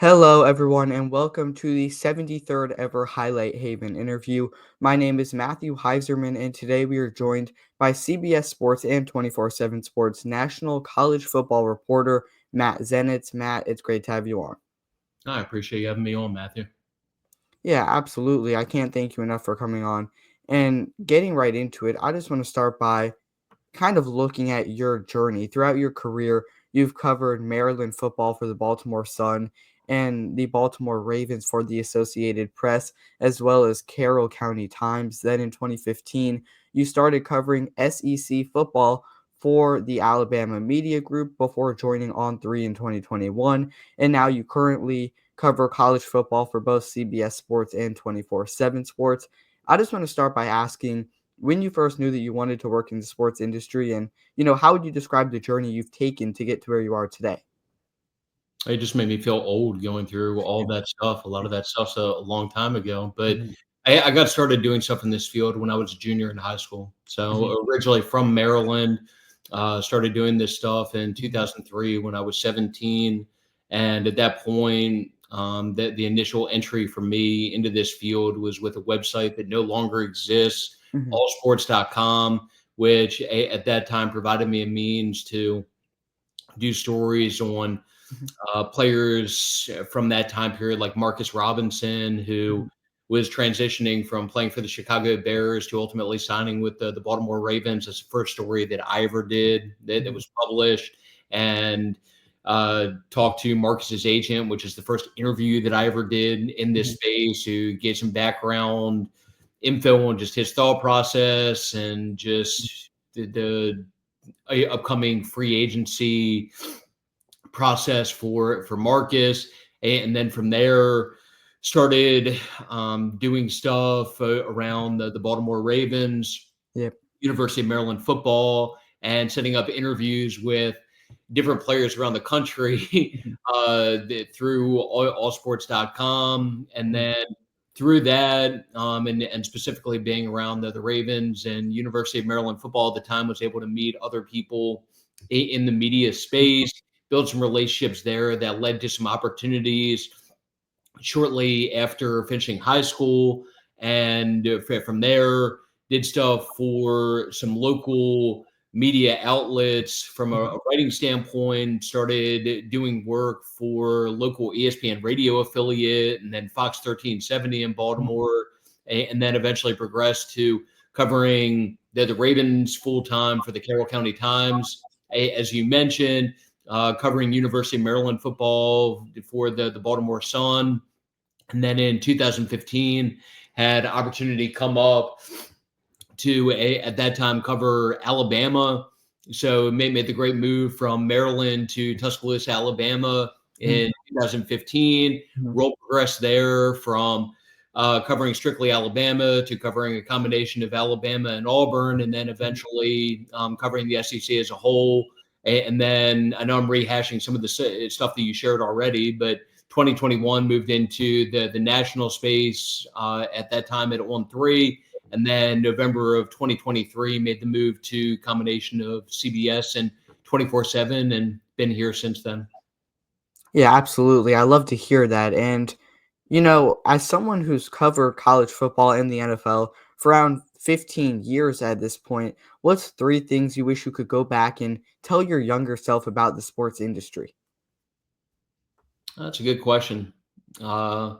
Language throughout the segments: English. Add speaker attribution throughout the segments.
Speaker 1: Hello, everyone, and welcome to the 73rd ever Highlight Haven interview. My name is Matthew Heiserman, and today we are joined by CBS Sports and 247 Sports national college football reporter Matt Zenitz. Matt, it's great to have you on.
Speaker 2: I appreciate you having me on, Matthew.
Speaker 1: Yeah, absolutely. I can't thank you enough for coming on. And getting right into it, I just want to start by kind of looking at your journey throughout your career. You've covered Maryland football for the Baltimore Sun and the Baltimore Ravens for the Associated Press, as well as Carroll County Times. Then in 2015, you started covering SEC football for the Alabama Media Group before joining On3 in 2021. And now you currently cover college football for both CBS Sports and 247 Sports. I just want to start by asking when you first knew that you wanted to work in the sports industry, and how would you describe the journey you've taken to get to where you are today?
Speaker 2: It just made me feel old going through all that stuff. A lot of that stuff's a long time ago, but
Speaker 1: Mhm,
Speaker 2: I got started doing stuff in this field when I was a junior in high school.
Speaker 1: mhm,
Speaker 2: So originally from Maryland, started doing this stuff in 2003 when I was 17. And at that point, the initial entry for me into this field was with a website that no longer exists,
Speaker 1: mhm,
Speaker 2: allsports.com, which at that time provided me a means to do stories on
Speaker 1: mhm,
Speaker 2: players from that time period, like Marcus Robinson,
Speaker 1: mhm,
Speaker 2: who was transitioning from playing for the Chicago Bears to ultimately signing with the Baltimore Ravens. That's the first story that I ever did that
Speaker 1: mhm,
Speaker 2: was published. And talked to Marcus's agent, which is the first interview that I ever did in this
Speaker 1: mhm,
Speaker 2: space, who gave some background info on just his thought process and just the upcoming free agency process for Marcus, and then from there started doing stuff around the Baltimore Ravens,
Speaker 1: yep,
Speaker 2: University of Maryland football, and setting up interviews with different players around the country
Speaker 1: mhm,
Speaker 2: through allsports.com. And
Speaker 1: mhm,
Speaker 2: then through that, and specifically being around the Ravens and University of Maryland football at the time, was able to meet other people in the media space, build some relationships there that led to some opportunities shortly after finishing high school. And from there, did stuff for some local media outlets from
Speaker 1: mhm,
Speaker 2: a writing standpoint, started doing work for local ESPN radio affiliate and then Fox 1370 in
Speaker 1: mhm,
Speaker 2: Baltimore, and then eventually progressed to covering the Ravens full time for the Carroll County Times. As you mentioned, covering University of Maryland football for the Baltimore Sun, and then in 2015 had opportunity come up to at that time cover Alabama. So made the great move from Maryland to Tuscaloosa, Alabama
Speaker 1: mhm,
Speaker 2: in 2015.
Speaker 1: mhm,
Speaker 2: Role progressed there from covering strictly Alabama to covering a combination of Alabama and Auburn, and then
Speaker 1: mhm.
Speaker 2: eventually covering the SEC as a whole. And then I know I'm rehashing some of the stuff that you shared already, but 2021 moved into the national space at that time at On3, and then November of 2023 made the move to combination of CBS and 247, and been here since then.
Speaker 1: Yeah, absolutely. I love to hear that. And, as someone who's covered college football and the NFL for around 15 years at this point, what's three things you wish you could go back and tell your younger self about the sports industry?
Speaker 2: That's a good question. Uh,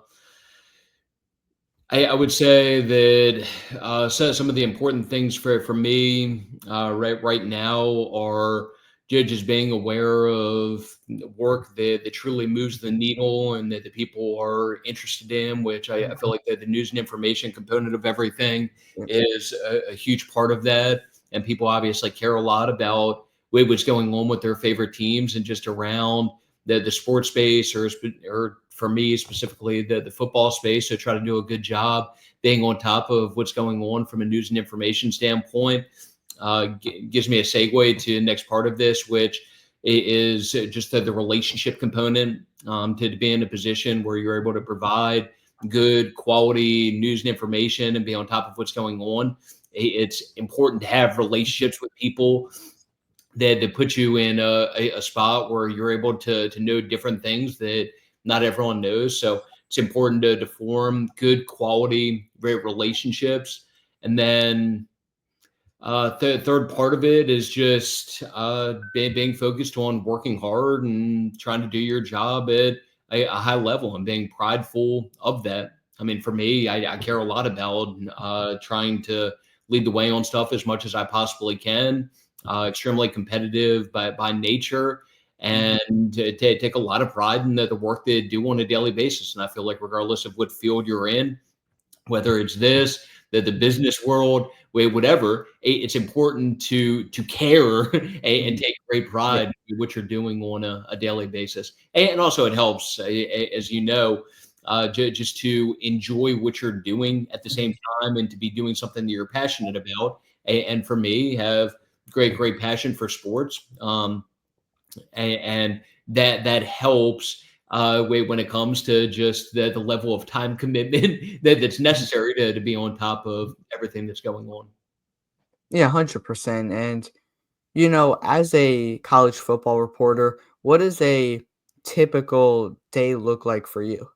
Speaker 2: I would say that some of the important things for me right now are just being aware of work that truly moves the needle and that the people are interested in, which I feel like the news and information component of everything
Speaker 1: Yep.
Speaker 2: is a huge part of that. And people obviously care a lot about what's going on with their favorite teams and just around the sports space, or for me specifically the football space. So try to do a good job being on top of what's going on from a news and information standpoint. Gives me a segue to the next part of this, which is just the relationship component, to be in a position where you're able to provide good quality news and information and be on top of what's going on. It's important to have relationships with people that put you in a spot where you're able to know different things that not everyone knows. So it's important to form good quality relationships. And then third part of it is just being focused on working hard and trying to do your job at a high level and being prideful of that. I mean, for me, I care a lot about trying to lead the way on stuff as much as I possibly can. Extremely competitive by nature,
Speaker 1: Mhm.
Speaker 2: and take a lot of pride in the work they do on a daily basis. And I feel like regardless of what field you're in, whether it's this, the business world, whatever, it's important to care and
Speaker 1: Mhm.
Speaker 2: take great
Speaker 1: Yeah.
Speaker 2: pride in what you're doing on a daily basis. And also, it helps, as you know, just to enjoy what you're doing at the same
Speaker 1: Mhm.
Speaker 2: time and to be doing something that you're passionate about. And for me, have great passion for sports. And that helps when it comes to just the level of time commitment that's
Speaker 1: Mhm.
Speaker 2: necessary to be on top of everything that's going on.
Speaker 1: Yeah, 100%. And, you know, as a college football reporter, what does a typical day look like for you?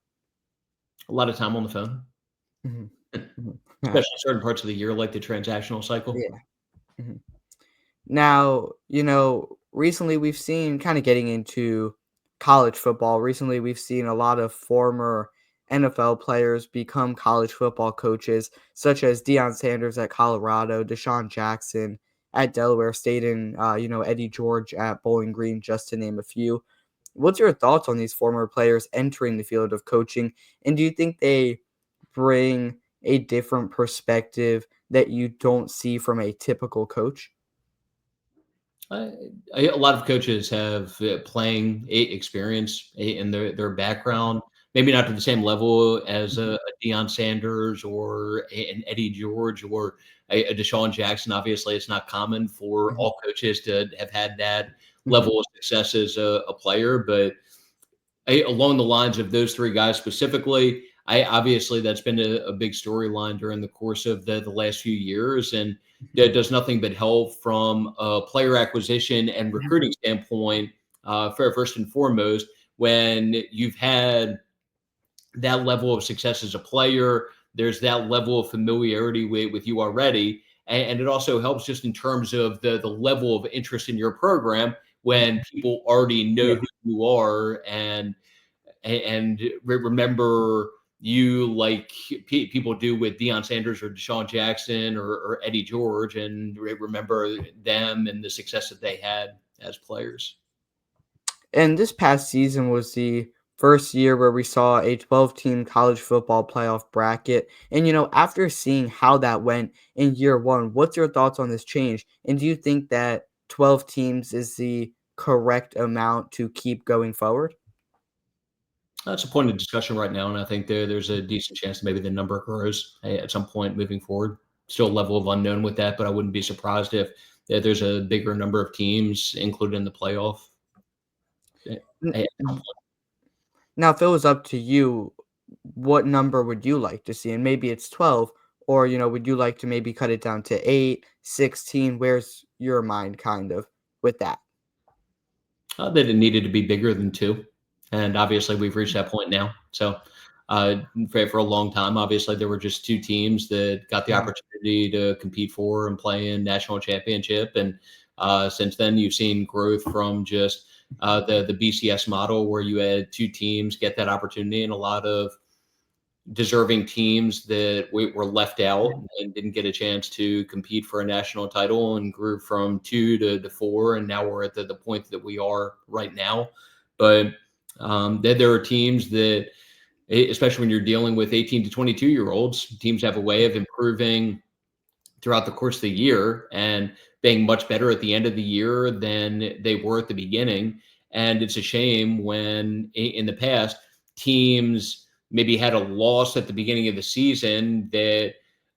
Speaker 2: A lot of time on the phone,
Speaker 1: Mhm. Mhm. Yeah.
Speaker 2: especially certain parts of the year, like the transactional cycle.
Speaker 1: Yeah. Mhm. Now, you know, recently we've seen kind of getting into college football. Recently, we've seen a lot of former NFL players become college football coaches, such as Deion Sanders at Colorado, Deshaun Jackson at Delaware State, and Eddie George at Bowling Green, just to name a few. What's your thoughts on these former players entering the field of coaching? And do you think they bring a different perspective that you don't see from a typical coach?
Speaker 2: Uh, a lot of coaches have playing experience in their background, maybe not to the same level as
Speaker 1: Mhm,
Speaker 2: a Deion Sanders or an Eddie George or a Deshaun Jackson. Obviously, it's not common for
Speaker 1: mhm,
Speaker 2: all coaches to have had that
Speaker 1: mhm,
Speaker 2: level of success as a player, but along the lines of those three guys specifically, I obviously that's been a big storyline during the course of the last few years, and
Speaker 1: mhm,
Speaker 2: that does nothing but help from a player acquisition and
Speaker 1: mhm,
Speaker 2: recruiting standpoint. First and foremost, when you've had that level of success as a player, there's that level of familiarity with you already, and it also helps just in terms of the level of interest in your program when
Speaker 1: mhm.
Speaker 2: people already know
Speaker 1: Yeah.
Speaker 2: who you are and remember you like people do with Deion Sanders or Deshaun Jackson or Eddie George, and remember them and the success that they had as players.
Speaker 1: And this past season was the first year where we saw a 12-team college football playoff bracket. And, you know, after seeing how that went in year one, what's your thoughts on this change? And do you think that 12 teams is the correct amount to keep going forward?
Speaker 2: That's a point of discussion right now, and I think there's a decent chance that maybe the number grows at some point moving forward. Still a level of unknown with that, but I wouldn't be surprised if there's a bigger number of teams included in the playoff at some
Speaker 1: N-
Speaker 2: point.
Speaker 1: Now, if it was up to you, what number would you like to see? And maybe it's 12, or, you know, would you like to maybe cut it down to 8, 16? Where's your mind kind of with that?
Speaker 2: That it needed to be bigger than two, and obviously we've reached that point now. So, for a long time, obviously there were just two teams that got the
Speaker 1: Mhm,
Speaker 2: opportunity to compete for and play in national championship, and since then you've seen growth from just the BCS model where you had two teams get that opportunity, and a lot of deserving teams that were left out
Speaker 1: mhm.
Speaker 2: and didn't get a chance to compete for a national title and grew from two to four. And now we're at the point that we are right now. But there are teams that, especially when you're dealing with 18 to 22-year olds, teams have a way of improving throughout the course of the year and being much better at the end of the year than they were at the beginning. And it's a shame when in the past teams maybe had a loss at the beginning of the season that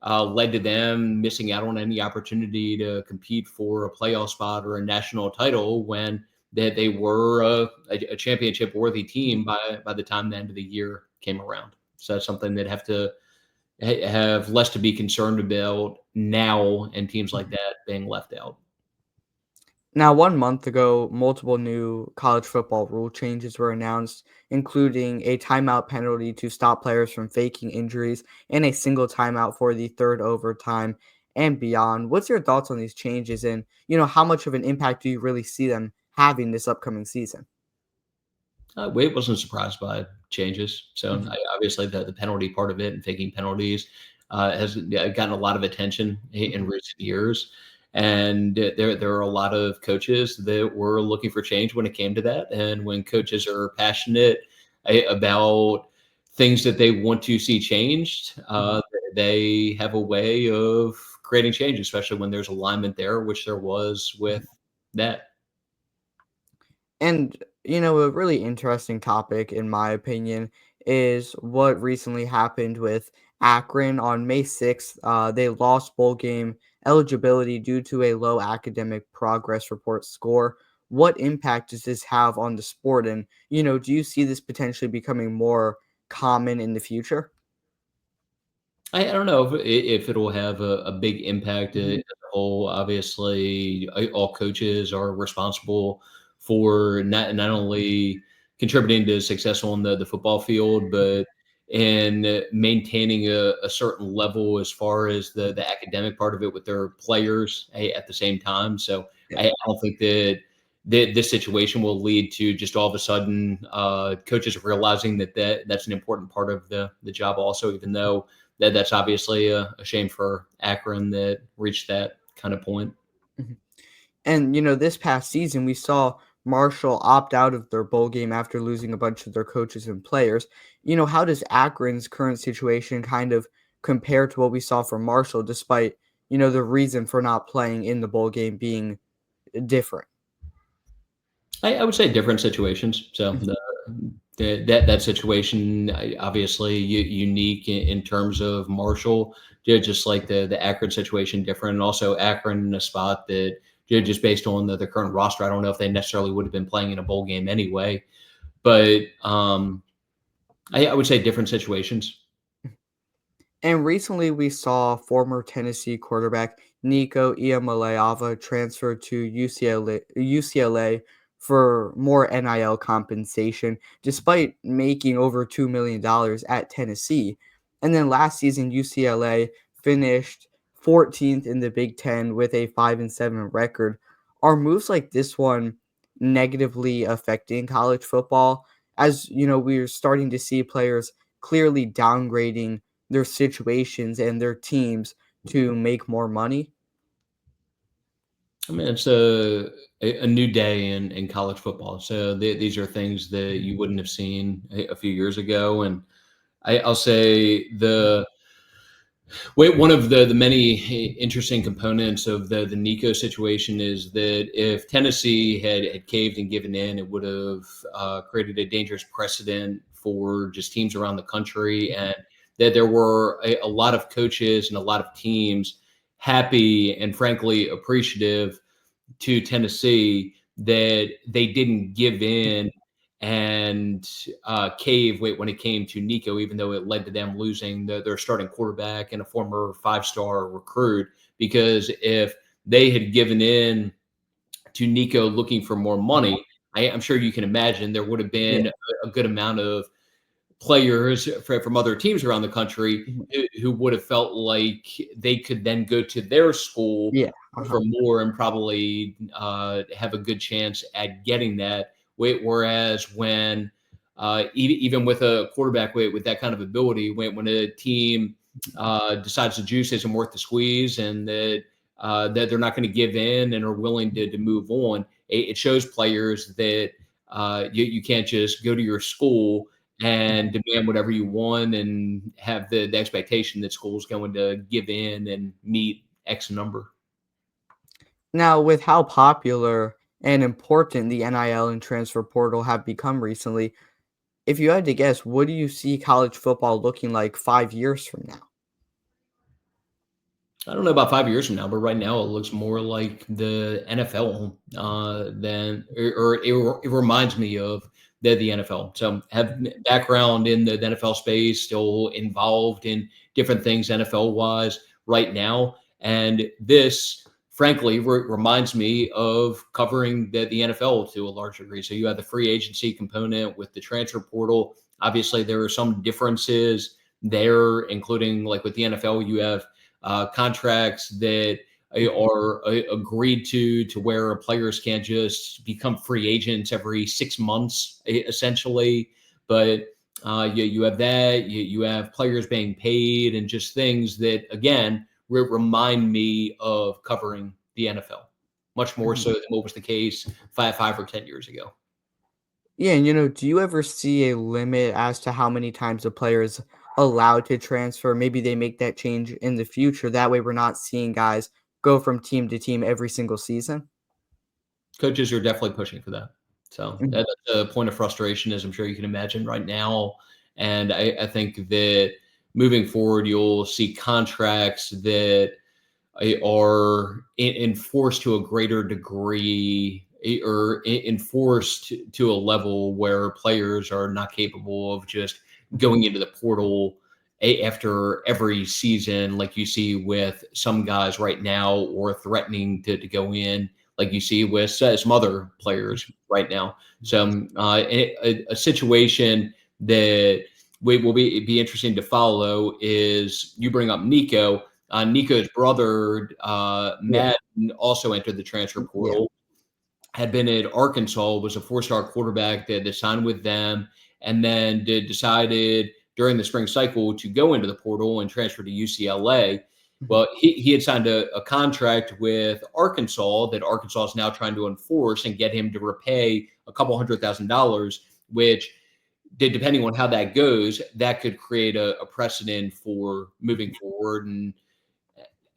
Speaker 2: led to them missing out on any opportunity to compete for a playoff spot or a national title when they were a championship worthy team by the time the end of the year came around. So that's something that have less to be concerned about now and teams like
Speaker 1: Mhm.
Speaker 2: that being left out.
Speaker 1: Now, 1 month ago, multiple new college football rule changes were announced, including a timeout penalty to stop players from faking injuries and a single timeout for the third overtime and beyond. What's your thoughts on these changes and, how much of an impact do you really see them having this upcoming season?
Speaker 2: Wade wasn't surprised by changes. So
Speaker 1: Mhm,
Speaker 2: obviously the penalty part of it and taking penalties has gotten a lot of attention in
Speaker 1: mhm,
Speaker 2: recent years. And there are a lot of coaches that were looking for change when it came to that. And when coaches are passionate about things that they want to see changed,
Speaker 1: mhm.
Speaker 2: they have a way of creating change, especially when there's alignment there, which there was with that.
Speaker 1: And, a really interesting topic, in my opinion, is what recently happened with Akron on May 6th. They lost bowl game eligibility due to a low academic progress report score. What impact does this have on the sport? And, do you see this potentially becoming more common in the future?
Speaker 2: I don't know if it'll have a big impact as
Speaker 1: Mhm.
Speaker 2: a whole. Obviously, all coaches are responsible for not only contributing to success on the football field, but in maintaining a certain level as far as the academic part of it with their players at the same time. So
Speaker 1: Yeah.
Speaker 2: I don't think that this situation will lead to just all of a sudden coaches realizing that's an important part of the job also, even though that's obviously a shame for Akron that reached that kind of point.
Speaker 1: Mhm. And, this past season, we saw Marshall opt out of their bowl game after losing a bunch of their coaches and players. How does Akron's current situation kind of compare to what we saw from Marshall, despite, the reason for not playing in the bowl game being different?
Speaker 2: I would say different situations. So
Speaker 1: Mhm,
Speaker 2: that situation obviously unique in terms of Marshall, just like the Akron situation different, and also Akron in a spot that just based on the current roster, I don't know if they necessarily would have been playing in a bowl game anyway. But I would say different situations.
Speaker 1: And recently, we saw former Tennessee quarterback Nico Iamaleava transfer to UCLA for more NIL compensation, despite making over $2 million at Tennessee. And then last season, UCLA finished 14th in the Big Ten with a 5-7 record. Are moves like this one negatively affecting college football? As we're starting to see players clearly downgrading their situations and their teams to make more money.
Speaker 2: I mean, it's a new day in college football. So these are things that
Speaker 1: Mhm,
Speaker 2: you wouldn't have seen a few years ago. And I'll say
Speaker 1: mhm,
Speaker 2: one of the many interesting components of the Nico situation is that if Tennessee had caved and given in, it would have created a dangerous precedent for just teams around the country,
Speaker 1: mhm,
Speaker 2: and that there were a lot of coaches and a lot of teams happy and frankly appreciative to Tennessee that they didn't give in and cave when it came to Nico, even though it led to them losing their starting quarterback and a former five-star recruit. Because if they had given in to Nico looking for more
Speaker 1: mhm.
Speaker 2: money, I'm sure you can imagine there would have
Speaker 1: Yeah.
Speaker 2: been a good amount of players from other teams around the country
Speaker 1: Mhm.
Speaker 2: who would have felt like they could then go to their school
Speaker 1: Yeah. Uh-huh.
Speaker 2: for more and probably have a good chance at getting that. Whereas when even with a quarterback with that kind of ability, when a team decides the juice isn't worth the squeeze and that they're not going to give in and are willing to move on, it shows players that you can't just go to your school and
Speaker 1: Mhm.
Speaker 2: demand whatever you want and have the expectation that school's going to give in and meet X number.
Speaker 1: Now, with how popular and important the NIL and transfer portal have become recently, if you had to guess, what do you see college football looking like 5 years from now?
Speaker 2: I don't know about 5 years from now, but right now it looks more like the NFL than, or it reminds me of the NFL. So have background in the NFL space, still involved in different things NFL wise right now, and this frankly reminds me of covering the NFL to a large degree. So you have the free agency component with the transfer portal. Obviously, there are some differences there, including like with the NFL, you have contracts that are agreed to where players can't just become free agents every 6 months, essentially. But you have that. You have players being paid and just things that, again, remind me of covering the NFL much more
Speaker 1: Mhm.
Speaker 2: so than what was the case five or 10 years ago.
Speaker 1: Yeah, and do you ever see a limit as to how many times a player is allowed to transfer? Maybe they make that change in the future. That way, we're not seeing guys go from team to team every single season.
Speaker 2: Coaches are definitely pushing for that. So
Speaker 1: Mhm.
Speaker 2: that's a point of frustration, as I'm sure you can imagine right now. And I think that moving forward, you'll see contracts that are enforced to a greater degree or enforced to a level where players are not capable of just going into the portal after every season, like you see with some guys right now, or threatening to go in, like you see with some other players right now. So a situation that will be interesting to follow is you bring up Nico. Nico's brother,
Speaker 1: Yeah,
Speaker 2: Madden, also entered the transfer
Speaker 1: yeah.
Speaker 2: portal, had been at Arkansas, was a four-star quarterback that signed with them, and then decided during the spring cycle to go into the portal and transfer to UCLA.
Speaker 1: Mhm.
Speaker 2: Well, he had signed a contract with Arkansas that Arkansas is now trying to enforce and get him to repay a couple $100,000, which depending on how that goes, that could create a precedent for moving forward. And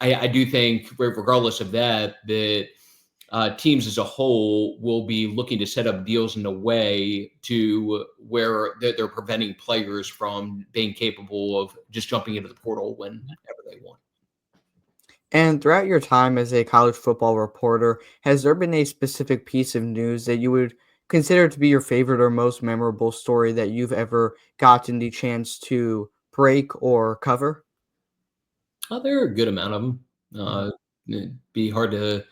Speaker 2: I do think, regardless of that, that teams as a whole will be looking to set up deals in a way to where they're preventing players from being capable of just jumping into the portal whenever they want.
Speaker 1: And throughout your time as a college football reporter, has there been a specific piece of news that you would consider to be your favorite or most memorable story that you've ever gotten the chance to break or cover?
Speaker 2: There are a good amount of them.
Speaker 1: Mhm.
Speaker 2: It'd be hard to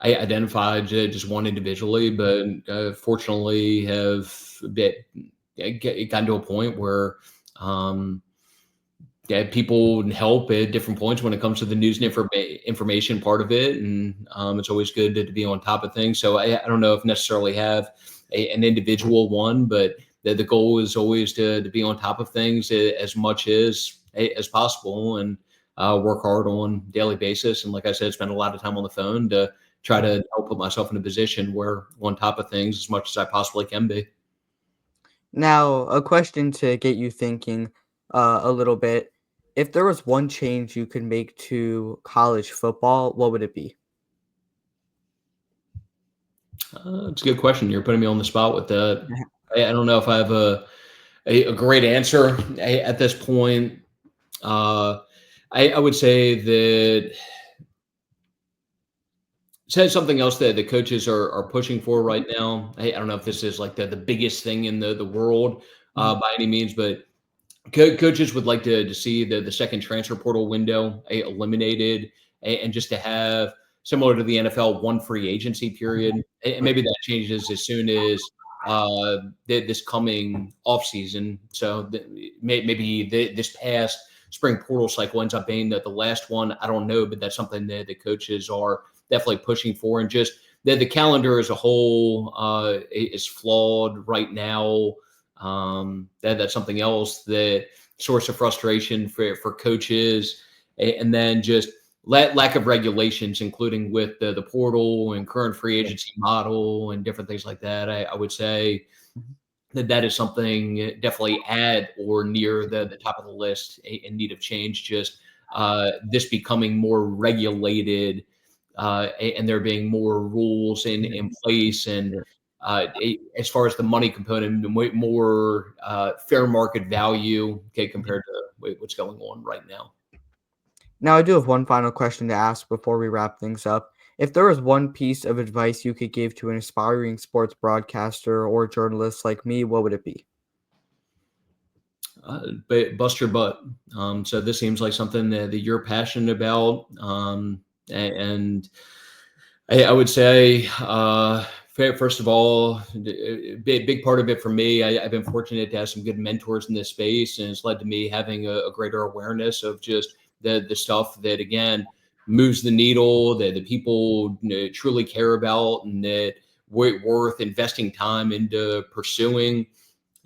Speaker 2: identify just one individually, but fortunately have gotten to a point where um, yeah, people help at different points when it comes to the news and information part of it, and it's always good to be on top of things. So I don't know if necessarily have an individual one, but the goal is always to be on top of things as much as possible, and work hard on a daily basis. And like I said, spend a lot of time on the phone to try to help put myself in a position where I'm on top of things as much as I possibly can be.
Speaker 1: Now, a question to get you thinking a little bit. If there was one change you could make to college football, what would it be?
Speaker 2: It's a good question. You're putting me on the spot with that. I don't know if I have a great answer at this point. Uh, I would say that said something else that the coaches are pushing for right now. I don't know if this is like the biggest thing in the world
Speaker 1: Mhm.
Speaker 2: by any means, but coaches would like to see the second transfer portal window eliminated, and just to have, similar to the NFL, one free agency period. And maybe that changes as soon as this coming offseason. So maybe this past spring portal cycle ends up being the last one. I don't know, but that's something that the coaches are definitely pushing for. And just the calendar as a whole is flawed right now. That's something else that source of frustration for coaches, and then just lack of regulations, including with the portal and current free
Speaker 1: Yeah.
Speaker 2: agency model and different things like that. I would say
Speaker 1: Mhm.
Speaker 2: that is something definitely at or near the top of the list in need of change. Just this becoming more regulated, and there being more rules
Speaker 1: Yeah.
Speaker 2: in place, and
Speaker 1: Yeah.
Speaker 2: as far as the money component, more fair market value, okay,
Speaker 1: Mhm.
Speaker 2: compared to what's going on right now.
Speaker 1: Now, I do have one final question to ask before we wrap things up. If there was one piece of advice you could give to an aspiring sports broadcaster or journalist like me, what would it be?
Speaker 2: But bust your butt. So this seems like something that you're passionate about. And I would say, first of all, a big part of it for me, I've been fortunate to have some good mentors in this space, and it's led to me having a greater awareness of just the stuff that, again, moves the needle, that the people truly care about, and that worth investing time into pursuing.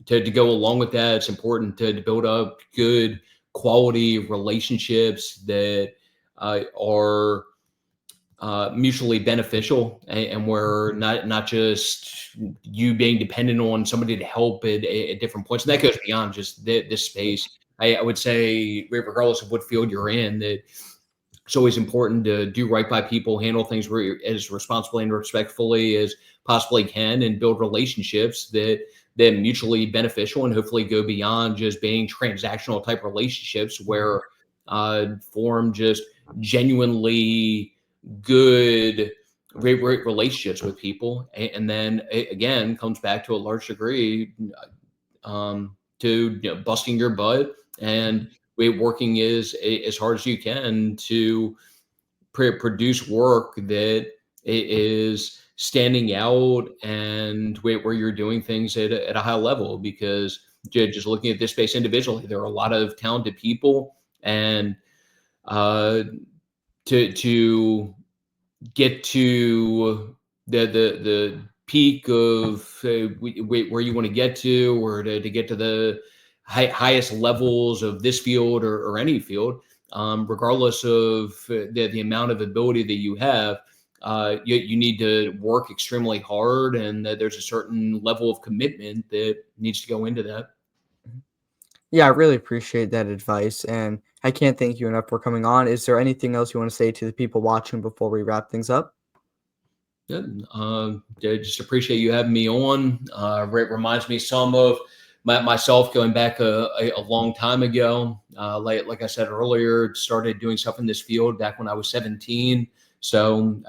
Speaker 2: To go along with that, it's important to build up good quality relationships that are mutually beneficial, and where not just you being dependent on somebody to help at different points. And that goes beyond just this space. I would say, regardless of what field you're in, that it's always important to do right by people, handle things as responsibly and respectfully as possibly can, and build relationships that mutually beneficial, and hopefully go beyond just being transactional type relationships, where form just genuinely good, great relationships with people. And then it, again, comes back to a large degree to busting your butt and working as hard as you can to produce work that is standing out, and where you're doing things at a high level. Because just looking at this space individually, there are a lot of talented people, and uh, to get to the peak of where you want to get to, or to get to the highest levels of this field, or any field, regardless of the amount of ability that you have. You need to work extremely hard, and there's a certain level of commitment that needs to go into that.
Speaker 1: Yeah, I really appreciate that advice, and I can't thank you enough for coming on. Is there anything else you want to say to the people watching before we wrap things up?
Speaker 2: Good. I just appreciate you having me on. It reminds me some of myself going back a long time ago. Like I said earlier, started doing stuff in this field back when I was 17. So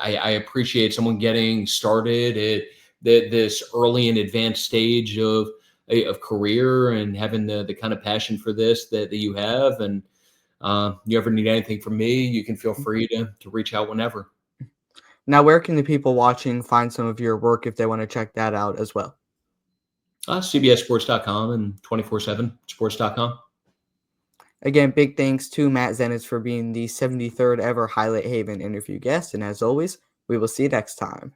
Speaker 2: I appreciate someone getting started at this early and advanced stage of career, and having the kind of passion for this that you have. And you ever need anything from me, you can feel free to reach out whenever.
Speaker 1: Now, where can the people watching find some of your work if they want to check that out as well?
Speaker 2: CBSsports.com and 247sports.com.
Speaker 1: Again, big thanks to Matt Zenitz for being the 73rd ever Highlight Haven interview guest, and as always, we will see you next time.